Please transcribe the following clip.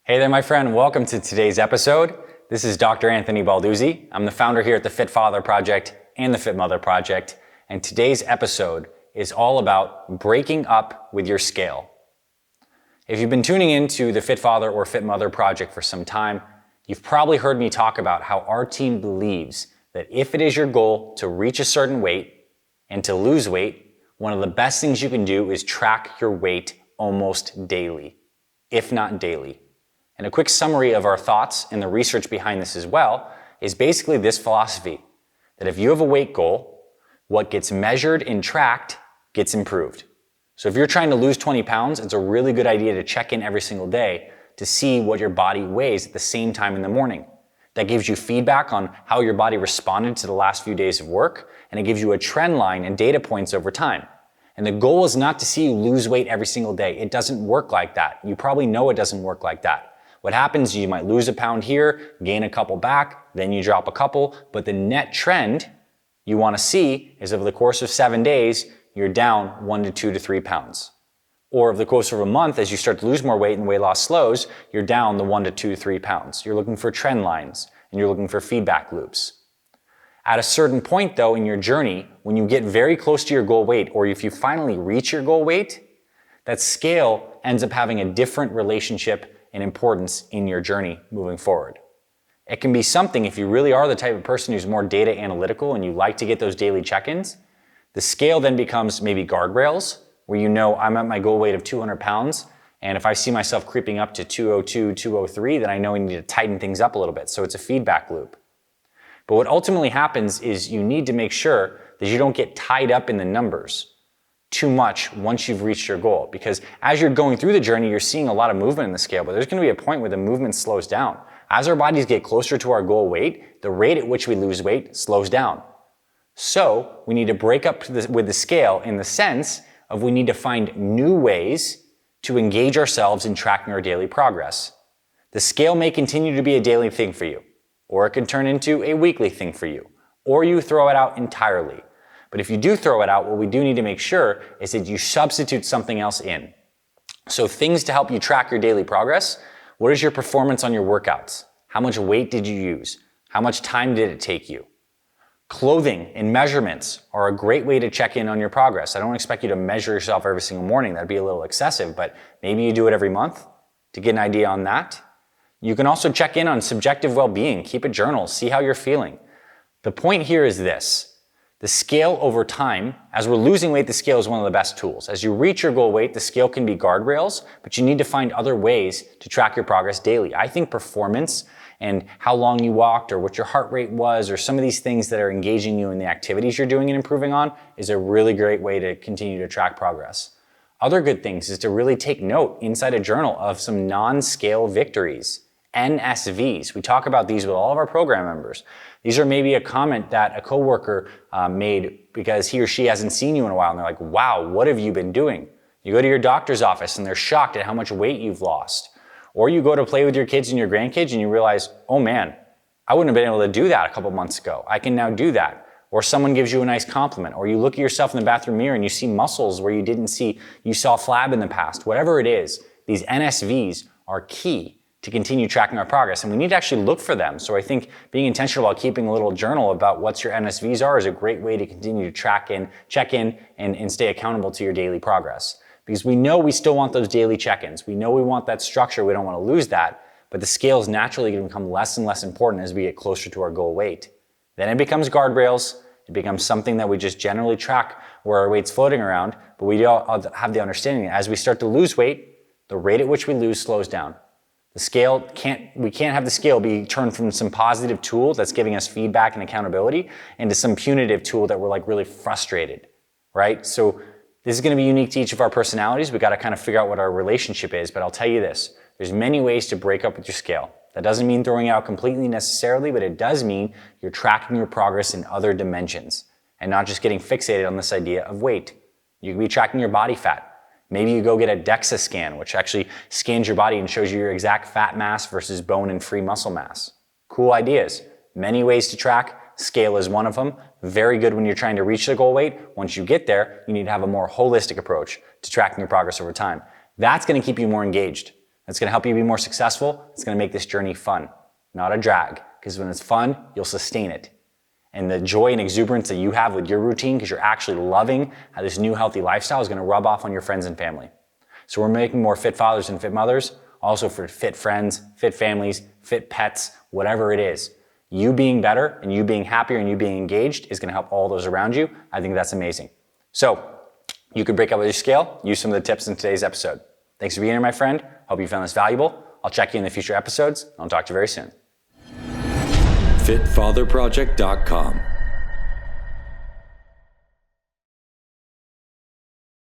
Hey there, my friend. Welcome to today's episode. This is Dr. Anthony Balduzzi. I'm the founder here at the Fit Father Project and the Fit Mother Project. And today's episode is all about breaking up with your scale. If you've been tuning into the Fit Father or Fit Mother Project for some time, you've probably heard me talk about how our team believes that if it is your goal to reach a certain weight and to lose weight, one of the best things you can do is track your weight almost daily, if not daily. And a quick summary of our thoughts and the research behind this as well is basically this philosophy, that if you have a weight goal, what gets measured and tracked gets improved. So if you're trying to lose 20 pounds, it's a really good idea to check in every single day to see what your body weighs at the same time in the morning. That gives you feedback on how your body responded to the last few days of work, and it gives you a trend line and data points over time. And the goal is not to see you lose weight every single day. It doesn't work like that. You probably know it doesn't work like that. What happens is you might lose a pound here, gain a couple back, then you drop a couple, but the net trend you want to see is over the course of 7 days, you're down 1 to 2 to 3 pounds. Or over the course of a month, as you start to lose more weight and weight loss slows, you're down the 1 to 2 to 3 pounds. You're looking for trend lines and you're looking for feedback loops. At a certain point though in your journey, when you get very close to your goal weight, or if you finally reach your goal weight, that scale ends up having a different relationship and importance in your journey moving forward. It can be something, if you really are the type of person who's more data analytical and you like to get those daily check-ins, the scale then becomes maybe guardrails, where you know I'm at my goal weight of 200 pounds, and if I see myself creeping up to 202, 203, then I know I need to tighten things up a little bit. So it's a feedback loop. But what ultimately happens is you need to make sure that you don't get tied up in the numbers too much once you've reached your goal. Because as you're going through the journey, you're seeing a lot of movement in the scale, but there's going to be a point where the movement slows down. As our bodies get closer to our goal weight, the rate at which we lose weight slows down. So we need to break up with the scale in the sense of we need to find new ways to engage ourselves in tracking our daily progress. The scale may continue to be a daily thing for you, or it can turn into a weekly thing for you, or you throw it out entirely. But if you do throw it out, what we do need to make sure is that you substitute something else in. So things to help you track your daily progress. What is your performance on your workouts? How much weight did you use? How much time did it take you? Clothing and measurements are a great way to check in on your progress. I don't expect you to measure yourself every single morning. That'd be a little excessive, but maybe you do it every month to get an idea on that. You can also check in on subjective well-being. Keep a journal. See how you're feeling. The point here is this. The scale over time, as we're losing weight, the scale is one of the best tools. As you reach your goal weight, the scale can be guardrails, but you need to find other ways to track your progress daily. I think performance and how long you walked or what your heart rate was or some of these things that are engaging you in the activities you're doing and improving on is a really great way to continue to track progress. Other good things is to really take note inside a journal of some non-scale victories, NSVs. We talk about these with all of our program members. These are maybe a comment that a coworker made because he or she hasn't seen you in a while and they're like, wow, what have you been doing? You go to your doctor's office and they're shocked at how much weight you've lost. Or you go to play with your kids and your grandkids and you realize, oh man, I wouldn't have been able to do that a couple months ago. I can now do that. Or someone gives you a nice compliment. Or you look at yourself in the bathroom mirror and you see muscles where you saw flab in the past. Whatever it is, these NSVs are key to continue tracking our progress. And we need to actually look for them. So I think being intentional about keeping a little journal about what your NSVs are is a great way to continue to check in and stay accountable to your daily progress. Because we know we still want those daily check-ins. We know we want that structure. We don't want to lose that. But the scale is naturally going to become less and less important as we get closer to our goal weight. Then it becomes guardrails. It becomes something that we just generally track where our weight's floating around. But we all have the understanding that as we start to lose weight, the rate at which we lose slows down. We can't have the scale be turned from some positive tool that's giving us feedback and accountability into some punitive tool that we're like really frustrated, right? So this is going to be unique to each of our personalities. We've got to kind of figure out what our relationship is, but I'll tell you this. There's many ways to break up with your scale. That doesn't mean throwing it out completely necessarily, but it does mean you're tracking your progress in other dimensions and not just getting fixated on this idea of weight. You can be tracking your body fat. Maybe you go get a DEXA scan, which actually scans your body and shows you your exact fat mass versus bone and free muscle mass. Cool ideas. Many ways to track. Scale is one of them. Very good when you're trying to reach the goal weight. Once you get there, you need to have a more holistic approach to tracking your progress over time. That's going to keep you more engaged. It's going to help you be more successful. It's going to make this journey fun, not a drag. Because when it's fun, you'll sustain it. And the joy and exuberance that you have with your routine, because you're actually loving how this new healthy lifestyle is going to rub off on your friends and family. So we're making more fit fathers and fit mothers, also for fit friends, fit families, fit pets, whatever it is. You being better and you being happier and you being engaged is going to help all those around you. I think that's amazing. So you could break up with your scale, use some of the tips in today's episode. Thanks for being here, my friend. Hope you found this valuable. I'll check you in the future episodes. I'll talk to you very soon. FitFatherProject.com